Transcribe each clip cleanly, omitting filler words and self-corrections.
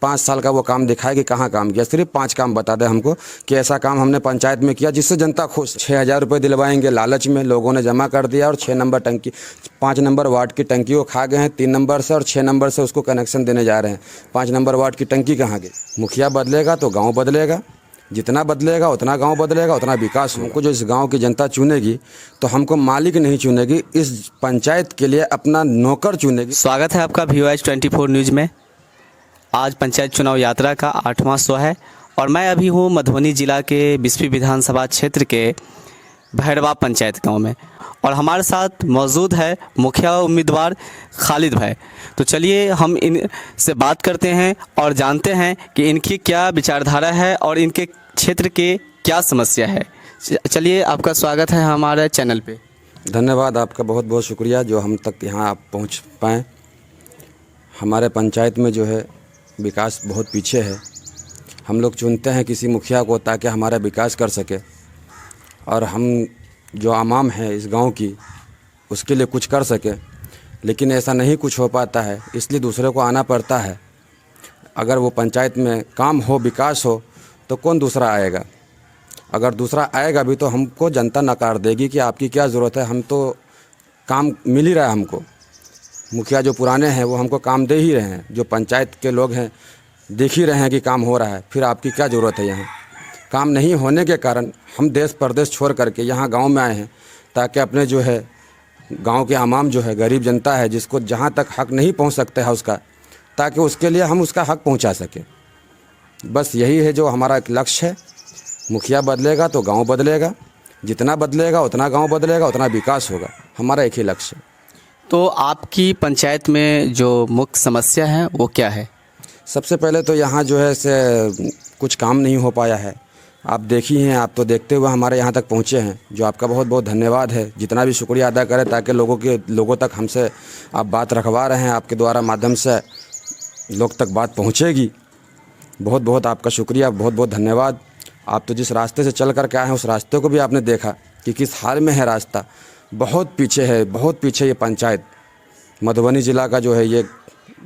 5 साल का वो काम दिखाए कि कहाँ काम किया, सिर्फ 5 काम बता दे हमको कि ऐसा काम हमने पंचायत में किया जिससे जनता खुश। 6,000 रुपये दिलवाएंगे लालच में लोगों ने जमा कर दिया और 6 नंबर टंकी 5 नंबर वार्ड की टंकी को खा गए हैं 3 नंबर से, और 6 नंबर से उसको कनेक्शन देने जा रहे हैं। 5 नंबर वार्ड की टंकी कहाँ गई? मुखिया बदलेगा तो गाँव बदलेगा, जितना बदलेगा उतना गांव बदलेगा, उतना विकास होगा। हमको जो इस गांव की जनता चुनेगी तो हमको मालिक नहीं चुनेगी, इस पंचायत के लिए अपना नौकर चुनेगी। स्वागत है आपका VOH24 न्यूज़ में। आज पंचायत चुनाव यात्रा का 8वां शो है और मैं अभी हूँ मधुबनी जिला के बिस्फी विधानसभा क्षेत्र के भैरवा पंचायत गांव में, और हमारे साथ मौजूद है मुखिया उम्मीदवार खालिद भाई। तो चलिए हम इनसे बात करते हैं और जानते हैं कि इनकी क्या विचारधारा है और इनके क्षेत्र के क्या समस्या है। चलिए, आपका स्वागत है हमारे चैनल पे। धन्यवाद, आपका बहुत बहुत शुक्रिया जो हम तक यहाँ आप पहुँच पाएँ। हमारे पंचायत में जो है विकास बहुत पीछे है। हम लोग चुनते हैं किसी मुखिया को ताकि हमारा विकास कर सके, और हम जो आवाम है इस गांव की उसके लिए कुछ कर सके, लेकिन ऐसा नहीं कुछ हो पाता है, इसलिए दूसरे को आना पड़ता है। अगर वो पंचायत में काम हो, विकास हो, तो कौन दूसरा आएगा? अगर दूसरा आएगा भी तो हमको जनता नकार देगी कि आपकी क्या ज़रूरत है, हम तो काम मिल ही रहा है हमको। मुखिया जो पुराने हैं वो हमको काम दे ही रहे हैं, जो पंचायत के लोग हैं देख ही रहे हैं कि काम हो रहा है, फिर आपकी क्या ज़रूरत है? यहाँ काम नहीं होने के कारण हम देश परदेश छोड़ करके यहाँ गांव में आए हैं ताकि अपने जो है गांव के आवाम जो है गरीब जनता है जिसको जहाँ तक हक नहीं पहुँच सकते है उसका, ताकि उसके लिए हम उसका हक पहुँचा सकें। बस यही है जो हमारा एक लक्ष्य है। मुखिया बदलेगा तो गांव बदलेगा, जितना बदलेगा उतना गांव बदलेगा, उतना विकास होगा। हमारा एक ही लक्ष्य है। तो आपकी पंचायत में जो मुख्य समस्या है वो क्या है? सबसे पहले तो यहाँ जो है से कुछ काम नहीं हो पाया है। आप देखी हैं, आप तो देखते हुए हमारे यहाँ तक पहुँचे हैं, जो आपका बहुत बहुत धन्यवाद है। जितना भी शुक्रिया अदा करें ताकि लोगों तक हमसे आप बात रखवा रहे हैं, आपके द्वारा माध्यम से लोग तक बात पहुँचेगी। बहुत बहुत आपका शुक्रिया, बहुत बहुत धन्यवाद। आप तो जिस रास्ते से चल कर के आए हैं उस रास्ते को भी आपने देखा कि किस हाल में है रास्ता। बहुत पीछे है, बहुत पीछे ये पंचायत। मधुबनी ज़िला का जो है ये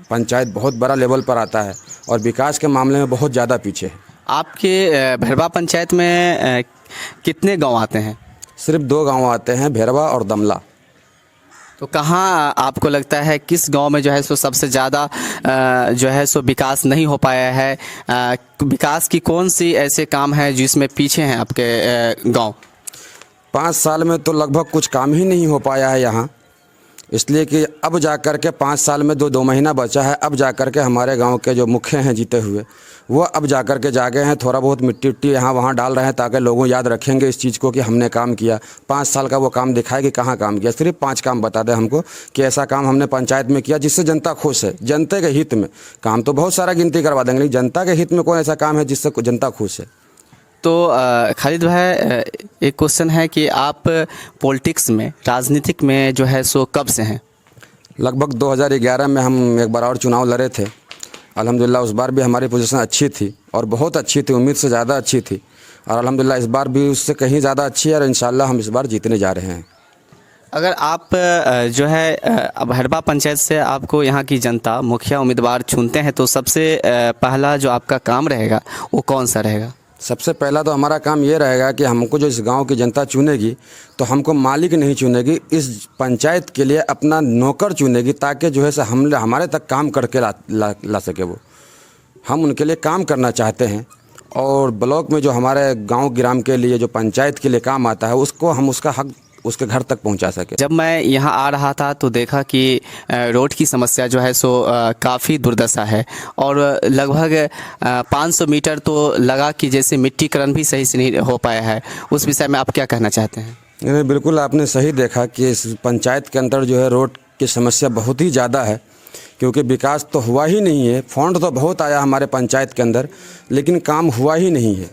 पंचायत बहुत बड़ा लेवल पर आता है और विकास के मामले में बहुत ज़्यादा पीछे है। आपके भैरवा पंचायत में कितने गांव आते हैं? सिर्फ 2 गांव आते हैं, भैरवा और दमला। तो कहाँ आपको लगता है किस गांव में जो है सो सबसे ज़्यादा जो है सो विकास नहीं हो पाया है? विकास की कौन सी ऐसे काम है जिसमें पीछे हैं आपके गांव? 5 साल में तो लगभग कुछ काम ही नहीं हो पाया है यहाँ, इसलिए कि अब जा कर के 5 साल में 2 महीना बचा है। अब जा कर के हमारे गांव के जो मुखिया हैं जीते हुए, वो अब जा कर के जागे हैं, थोड़ा बहुत मिट्टी उट्टी यहाँ वहाँ डाल रहे हैं ताकि लोगों याद रखेंगे इस चीज़ को कि हमने काम किया। 5 साल का वो काम दिखाए कि कहाँ काम किया, सिर्फ 5 काम बता दे हमको कि ऐसा काम हमने पंचायत में किया जिससे जनता खुश है। जनता के हित में काम तो बहुत सारा गिनती करवा देंगे, लेकिन जनता के हित में कौन ऐसा काम है जिससे जनता खुश है? तो खालिद भाई, एक क्वेश्चन है कि आप पॉलिटिक्स में, राजनीतिक में जो है सो कब से हैं? लगभग 2011 में हम एक बार और चुनाव लड़े थे। अल्हम्दुलिल्लाह उस बार भी हमारी पोजीशन अच्छी थी और बहुत अच्छी थी, उम्मीद से ज़्यादा अच्छी थी, और अल्हम्दुलिल्लाह इस बार भी उससे कहीं ज़्यादा अच्छी है और इंशाल्लाह हम इस बार जीतने जा रहे हैं। अगर आप जो है भैरवा पंचायत से आपको यहाँ की जनता मुखिया उम्मीदवार चुनते हैं तो सबसे पहला जो आपका काम रहेगा वो कौन सा रहेगा? सबसे पहला तो हमारा काम ये रहेगा कि हमको जो इस गांव की जनता चुनेगी तो हमको मालिक नहीं चुनेगी, इस पंचायत के लिए अपना नौकर चुनेगी, ताकि जो है से हमारे तक काम करके ला सके। वो हम उनके लिए काम करना चाहते हैं, और ब्लॉक में जो हमारे गांव ग्राम के लिए जो पंचायत के लिए काम आता है उसको हम उसका हक उसके घर तक पहुंचा सके। जब मैं यहाँ आ रहा था तो देखा कि रोड की समस्या जो है सो काफ़ी दुर्दशा है, और लगभग 500 मीटर तो लगा कि जैसे मिट्टीकरण भी सही से नहीं हो पाया है। उस विषय में आप क्या कहना चाहते हैं? नहीं, बिल्कुल आपने सही देखा कि इस पंचायत के अंदर जो है रोड की समस्या बहुत ही ज़्यादा है, क्योंकि विकास तो हुआ ही नहीं है। फंड तो बहुत आया हमारे पंचायत के अंदर, लेकिन काम हुआ ही नहीं है।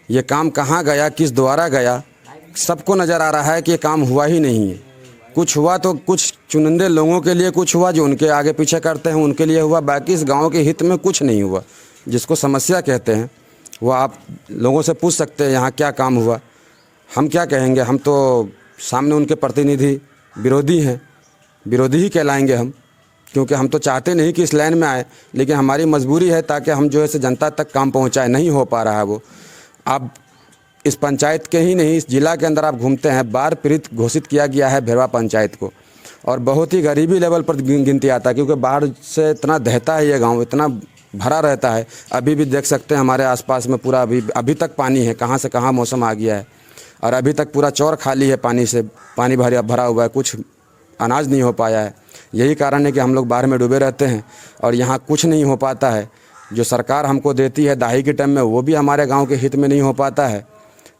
ये काम कहाँ गया, किस द्वारा गया, सबको नज़र आ रहा है कि ये काम हुआ ही नहीं है। कुछ हुआ तो कुछ चुनिंदे लोगों के लिए कुछ हुआ, जो उनके आगे पीछे करते हैं उनके लिए हुआ, बाकी इस गांव के हित में कुछ नहीं हुआ। जिसको समस्या कहते हैं वो आप लोगों से पूछ सकते हैं यहाँ क्या काम हुआ। हम क्या कहेंगे, हम तो सामने उनके प्रतिनिधि विरोधी हैं, विरोधी ही कहलाएंगे हम, क्योंकि हम तो चाहते नहीं कि इस लाइन में आए, लेकिन हमारी मजबूरी है ताकि हम जो है जनता तक काम पहुँचाए, नहीं हो पा रहा है वो। आप इस पंचायत के ही नहीं, इस ज़िला के अंदर आप घूमते हैं, बाढ़ पीड़ित घोषित किया गया है भैरवा पंचायत को, और बहुत ही गरीबी लेवल पर गिनती आता है, क्योंकि बाढ़ से इतना दहता है ये गांव, इतना भरा रहता है। अभी भी देख सकते हैं हमारे आसपास में पूरा अभी तक पानी है, कहाँ से कहाँ मौसम आ गया है, और अभी तक पूरा चौर खाली है पानी से, पानी भरा हुआ है, कुछ अनाज नहीं हो पाया है। यही कारण है कि हम लोग बाढ़ में डूबे रहते हैं और यहाँ कुछ नहीं हो पाता है। जो सरकार हमको देती है दाही के टाइम में, वो भी हमारे गाँव के हित में नहीं हो पाता है।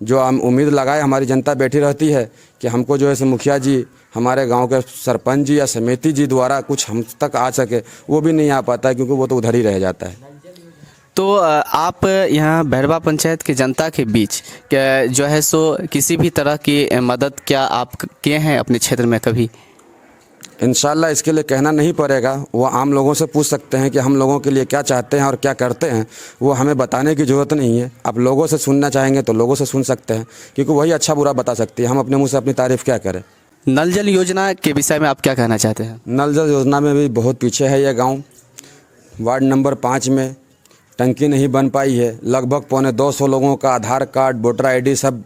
जो हम उम्मीद लगाए हमारी जनता बैठी रहती है कि हमको जो है मुखिया जी, हमारे गांव के सरपंच जी या समिति जी द्वारा कुछ हम तक आ सके, वो भी नहीं आ पाता है, क्योंकि वो तो उधर ही रह जाता है। तो आप यहाँ भैरवा पंचायत की जनता के बीच जो है सो किसी भी तरह की मदद क्या आप किए हैं अपने क्षेत्र में कभी? इंशाल्लाह इसके लिए कहना नहीं पड़ेगा, वो आम लोगों से पूछ सकते हैं कि हम लोगों के लिए क्या चाहते हैं और क्या करते हैं। वो हमें बताने की ज़रूरत नहीं है। आप लोगों से सुनना चाहेंगे तो लोगों से सुन सकते हैं, क्योंकि वही अच्छा बुरा बता सकती है। हम अपने मुंह से अपनी तारीफ़ क्या करें। नल जल योजना के विषय में आप क्या कहना चाहते हैं? नल जल योजना में भी बहुत पीछे है ये गाँव। वार्ड नंबर 5 में टंकी नहीं बन पाई है। लगभग 250 लोगों का आधार कार्ड, वोटर ID सब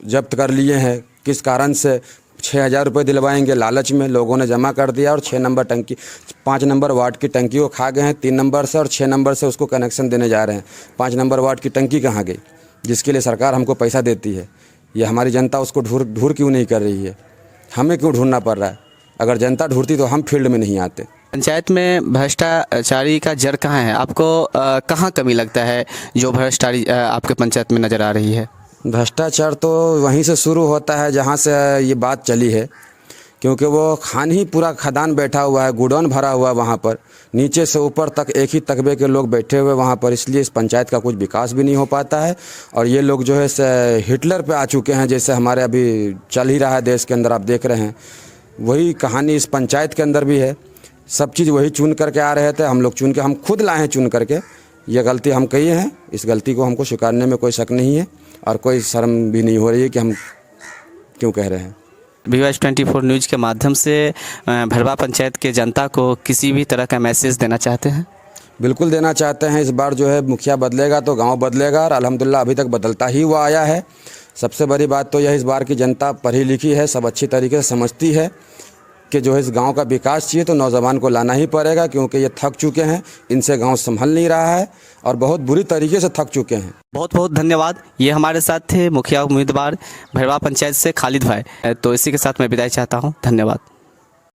जब्त कर लिए हैं। किस कारण से? 6,000 रुपये दिलवाएंगे लालच में लोगों ने जमा कर दिया, और 6 नंबर टंकी, 5 नंबर वार्ड की टंकी को खा गए हैं 3 नंबर से, और 6 नंबर से उसको कनेक्शन देने जा रहे हैं। 5 नंबर वार्ड की टंकी कहाँ गई, जिसके लिए सरकार हमको पैसा देती है? ये हमारी जनता उसको ढूंढ क्यों नहीं कर रही है? हमें क्यों ढूंढना पड़ रहा है? अगर जनता ढूंढती तो हम फील्ड में नहीं आते। पंचायत में भ्रष्टाचारी का जड़ कहाँ है? आपको कहाँ कमी लगता है जो भ्रष्टाचारी आपके पंचायत में नज़र आ रही है? भ्रष्टाचार तो वहीं से शुरू होता है जहाँ से ये बात चली है, क्योंकि वो खान ही पूरा खदान बैठा हुआ है, गुडौन भरा हुआ है वहाँ पर, नीचे से ऊपर तक एक ही तकबे के लोग बैठे हुए वहाँ पर। इसलिए इस पंचायत का कुछ विकास भी नहीं हो पाता है, और ये लोग जो है हिटलर पे आ चुके हैं, जैसे हमारे अभी चल ही रहा है देश के अंदर, आप देख रहे हैं। वही कहानी इस पंचायत के अंदर भी है। सब चीज़ वही चुन करके आ रहे थे, हम लोग चुन के, हम खुद लाए हैं चुन करके। ये गलती हम किए हैं, इस गलती को हमको स्वीकारने में कोई शक नहीं है, और कोई शर्म भी नहीं हो रही है कि हम क्यों कह रहे हैं। VOS24 न्यूज़ के माध्यम से भैरवा पंचायत के जनता को किसी भी तरह का मैसेज देना चाहते हैं? बिल्कुल देना चाहते हैं। इस बार जो है मुखिया बदलेगा तो गांव बदलेगा, और अल्हम्दुलिल्लाह अभी तक बदलता ही हुआ आया है। सबसे बड़ी बात तो यह, इस बार की जनता पढ़ी लिखी है, सब अच्छी तरीके से समझती है कि जो है इस गांव का विकास चाहिए तो नौजवान को लाना ही पड़ेगा, क्योंकि ये थक चुके हैं, इनसे गांव संभल नहीं रहा है, और बहुत बुरी तरीके से थक चुके हैं। बहुत बहुत धन्यवाद। ये हमारे साथ थे मुखिया उम्मीदवार भैरवा पंचायत से खालिद भाई। तो इसी के साथ मैं विदाई चाहता हूँ। धन्यवाद।